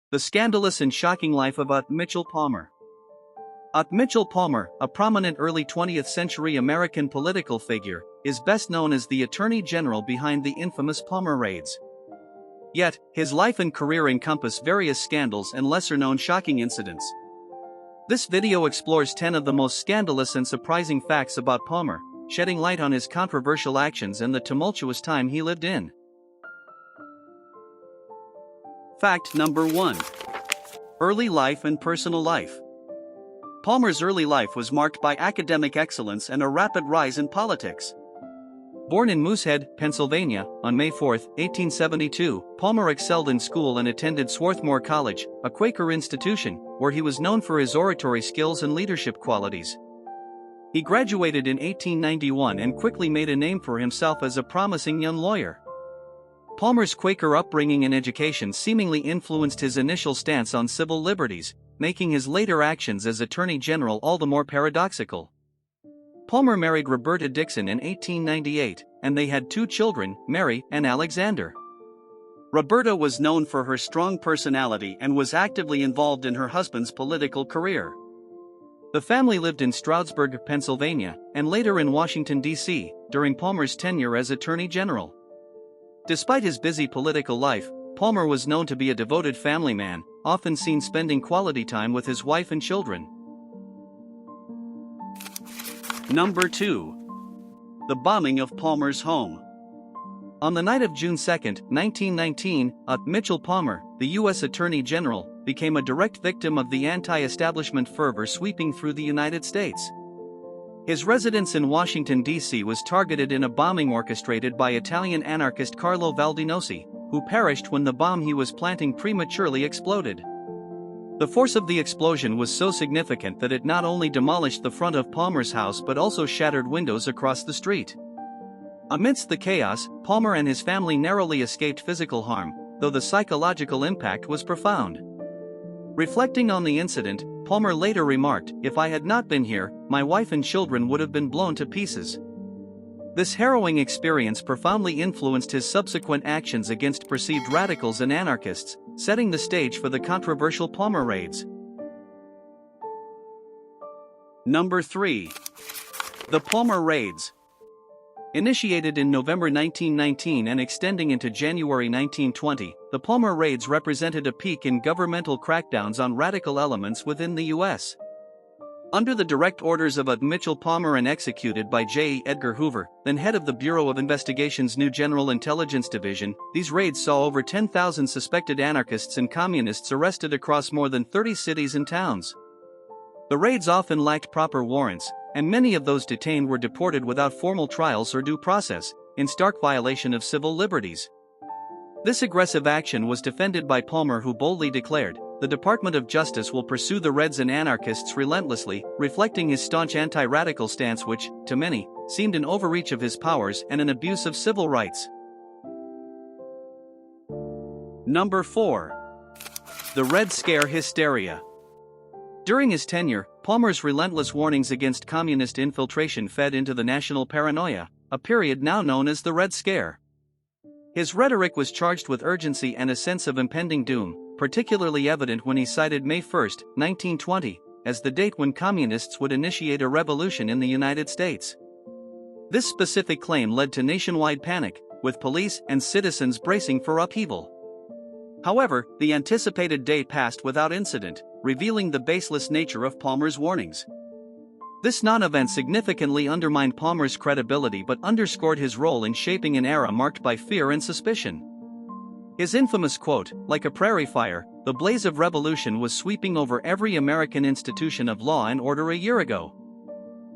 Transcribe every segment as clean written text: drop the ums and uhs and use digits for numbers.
The Scandalous and Shocking Life of Unveil Palmer. Unveil Palmer, a prominent early 20th century American political figure, is best known as the Attorney General behind the infamous Palmer raids. Yet, his life and career encompass various scandals and lesser-known shocking incidents. This video explores 10 of the most scandalous and surprising facts about Palmer, shedding light on his controversial actions and the tumultuous time he lived in. Fact number 1. Early life and personal life. Palmer's early life was marked by academic excellence and a rapid rise in politics. Born in Moosehead, Pennsylvania, on May 4, 1872, Palmer excelled in school and attended Swarthmore College, a Quaker institution, where he was known for his oratory skills and leadership qualities. He graduated in 1891 and quickly made a name for himself as a promising young lawyer. Palmer's Quaker upbringing and education seemingly influenced his initial stance on civil liberties, making his later actions as Attorney General all the more paradoxical. Palmer married Roberta Dixon in 1898, and they had 2 children, Mary and Alexander. Roberta was known for her strong personality and was actively involved in her husband's political career. The family lived in Stroudsburg, Pennsylvania, and later in Washington, D.C., during Palmer's tenure as Attorney General. Despite his busy political life, Palmer was known to be a devoted family man, often seen spending quality time with his wife and children. Number 2. The bombing of Palmer's home. On the night of June 2, 1919, Unveil Palmer, the U.S. Attorney General, became a direct victim of the anti-establishment fervor sweeping through the United States. His residence in Washington, D.C. was targeted in a bombing orchestrated by Italian anarchist Carlo Valdinosi, who perished when the bomb he was planting prematurely exploded. The force of the explosion was so significant that it not only demolished the front of Palmer's house but also shattered windows across the street. Amidst the chaos, Palmer and his family narrowly escaped physical harm, though the psychological impact was profound. Reflecting on the incident, Palmer later remarked, "If I had not been here, my wife and children would have been blown to pieces." This harrowing experience profoundly influenced his subsequent actions against perceived radicals and anarchists, setting the stage for the controversial Palmer raids. Number 3. The Palmer raids. Initiated in November 1919 and extending into January 1920, the Palmer raids represented a peak in governmental crackdowns on radical elements within the U.S. Under the direct orders of Unveil Palmer and executed by J. Edgar Hoover, then head of the Bureau of Investigation's new General Intelligence Division, these raids saw over 10,000 suspected anarchists and communists arrested across more than 30 cities and towns. The raids often lacked proper warrants, and many of those detained were deported without formal trials or due process, in stark violation of civil liberties. This aggressive action was defended by Palmer, who boldly declared, "The Department of Justice will pursue the Reds and anarchists relentlessly," reflecting his staunch anti-radical stance which, to many, seemed an overreach of his powers and an abuse of civil rights. Number 4. The Red Scare hysteria. During his tenure, Palmer's relentless warnings against communist infiltration fed into the national paranoia, a period now known as the Red Scare. His rhetoric was charged with urgency and a sense of impending doom, particularly evident when he cited May 1, 1920, as the date when communists would initiate a revolution in the United States. This specific claim led to nationwide panic, with police and citizens bracing for upheaval. However, the anticipated date passed without incident, revealing the baseless nature of Palmer's warnings. This non-event significantly undermined Palmer's credibility but underscored his role in shaping an era marked by fear and suspicion. His infamous quote, "Like a prairie fire, the blaze of revolution was sweeping over every American institution of law and order a year ago.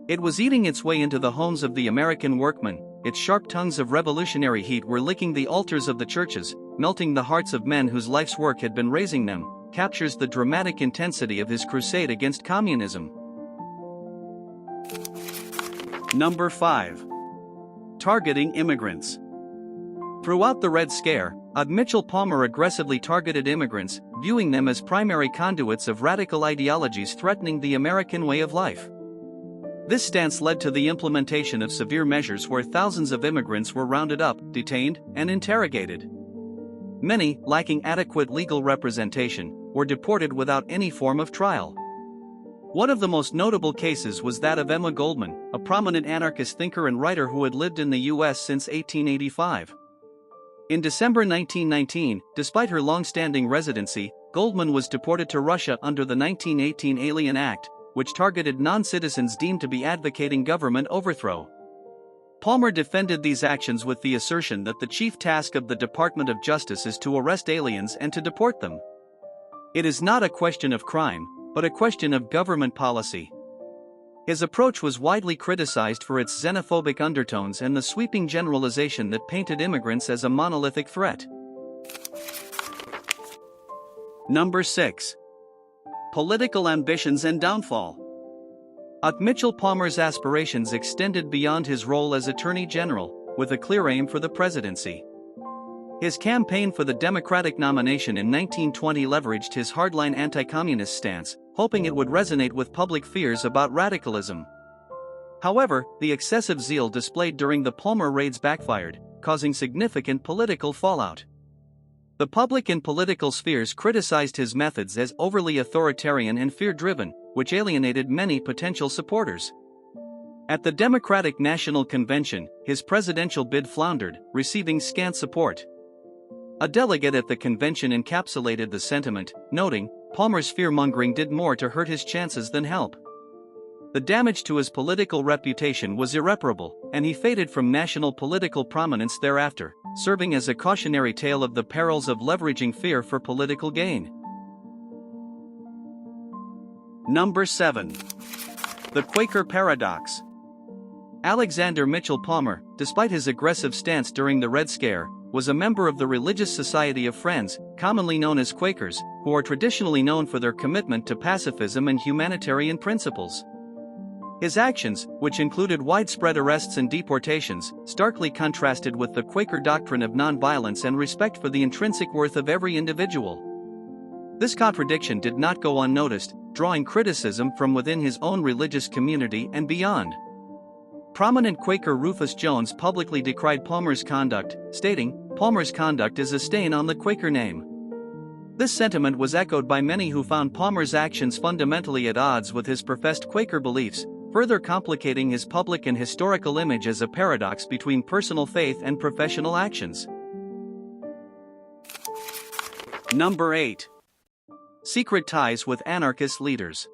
It was eating its way into the homes of the American workman, its sharp tongues of revolutionary heat were licking the altars of the churches, melting the hearts of men whose life's work had been raising them," captures the dramatic intensity of his crusade against communism. Number 5. Targeting immigrants. Throughout the Red Scare, Unveil Palmer aggressively targeted immigrants, viewing them as primary conduits of radical ideologies threatening the American way of life. This stance led to the implementation of severe measures where thousands of immigrants were rounded up, detained, and interrogated. Many, lacking adequate legal representation, were deported without any form of trial. One of the most notable cases was that of Emma Goldman, a prominent anarchist thinker and writer who had lived in the U.S. since 1885. In December 1919, despite her long-standing residency, Goldman was deported to Russia under the 1918 Alien Act, which targeted non-citizens deemed to be advocating government overthrow. Palmer defended these actions with the assertion that the chief task of the Department of Justice is to arrest aliens and to deport them. It is not a question of crime, but a question of government policy. His approach was widely criticized for its xenophobic undertones and the sweeping generalization that painted immigrants as a monolithic threat. Number 6. Political ambitions and downfall. Unveil Palmer's aspirations extended beyond his role as Attorney General, with a clear aim for the presidency. His campaign for the Democratic nomination in 1920 leveraged his hardline anti-communist stance, hoping it would resonate with public fears about radicalism. However, the excessive zeal displayed during the Palmer raids backfired, causing significant political fallout. The public and political spheres criticized his methods as overly authoritarian and fear-driven, which alienated many potential supporters. At the Democratic National Convention, his presidential bid floundered, receiving scant support. A delegate at the convention encapsulated the sentiment, noting, "Palmer's fear-mongering did more to hurt his chances than help." The damage to his political reputation was irreparable, and he faded from national political prominence thereafter, serving as a cautionary tale of the perils of leveraging fear for political gain. Number 7. The Quaker Paradox. Alexander Mitchell Palmer, despite his aggressive stance during the Red Scare, was a member of the Religious Society of Friends, commonly known as Quakers, who are traditionally known for their commitment to pacifism and humanitarian principles. His actions, which included widespread arrests and deportations, starkly contrasted with the Quaker doctrine of nonviolence and respect for the intrinsic worth of every individual. This contradiction did not go unnoticed, drawing criticism from within his own religious community and beyond. Prominent Quaker Rufus Jones publicly decried Palmer's conduct, stating, "Palmer's conduct is a stain on the Quaker name." This sentiment was echoed by many who found Palmer's actions fundamentally at odds with his professed Quaker beliefs, further complicating his public and historical image as a paradox between personal faith and professional actions. Number 8. Secret ties with anarchist leaders.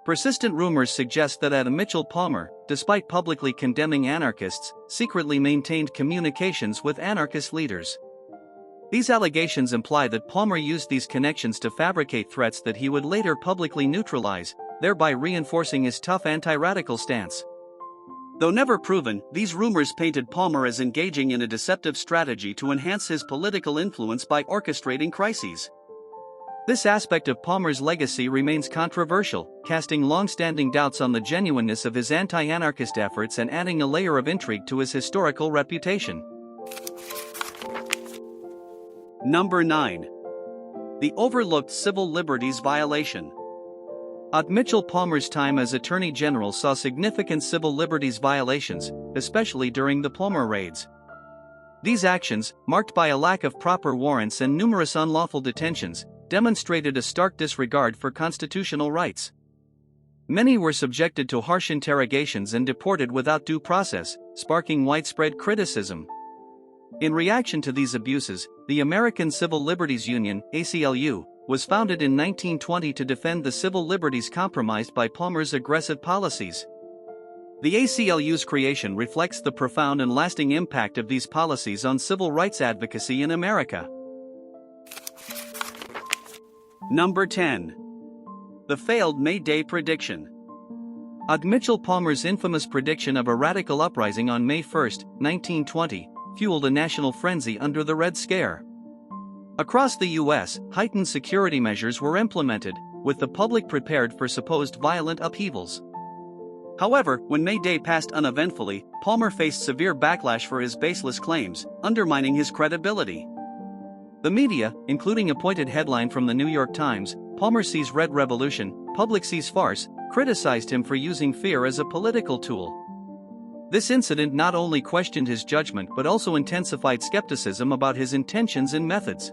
Persistent rumors suggest that Mitchell Palmer, despite publicly condemning anarchists, secretly maintained communications with anarchist leaders. These allegations imply that Palmer used these connections to fabricate threats that he would later publicly neutralize, thereby reinforcing his tough anti-radical stance. Though never proven, these rumors painted Palmer as engaging in a deceptive strategy to enhance his political influence by orchestrating crises. This aspect of Palmer's legacy remains controversial, casting long-standing doubts on the genuineness of his anti-anarchist efforts and adding a layer of intrigue to his historical reputation. Number 9. The overlooked civil liberties violation. Mitchell Palmer's time as Attorney General saw significant civil liberties violations, especially during the Palmer raids. These actions, marked by a lack of proper warrants and numerous unlawful detentions, demonstrated a stark disregard for constitutional rights. Many were subjected to harsh interrogations and deported without due process, sparking widespread criticism. In reaction to these abuses, the American Civil Liberties Union, ACLU, was founded in 1920 to defend the civil liberties compromised by Palmer's aggressive policies. The ACLU's creation reflects the profound and lasting impact of these policies on civil rights advocacy in America. Number 10. The failed Mayday prediction. Mitchell Palmer's infamous prediction of a radical uprising on May 1, 1920, fueled a national frenzy under the Red Scare. Across the U.S., heightened security measures were implemented, with the public prepared for supposed violent upheavals. However, when Mayday passed uneventfully, Palmer faced severe backlash for his baseless claims, undermining his credibility. The media, including a pointed headline from the New York Times, "Palmer sees Red Revolution, Public sees Farce," criticized him for using fear as a political tool. This incident not only questioned his judgment but also intensified skepticism about his intentions and methods.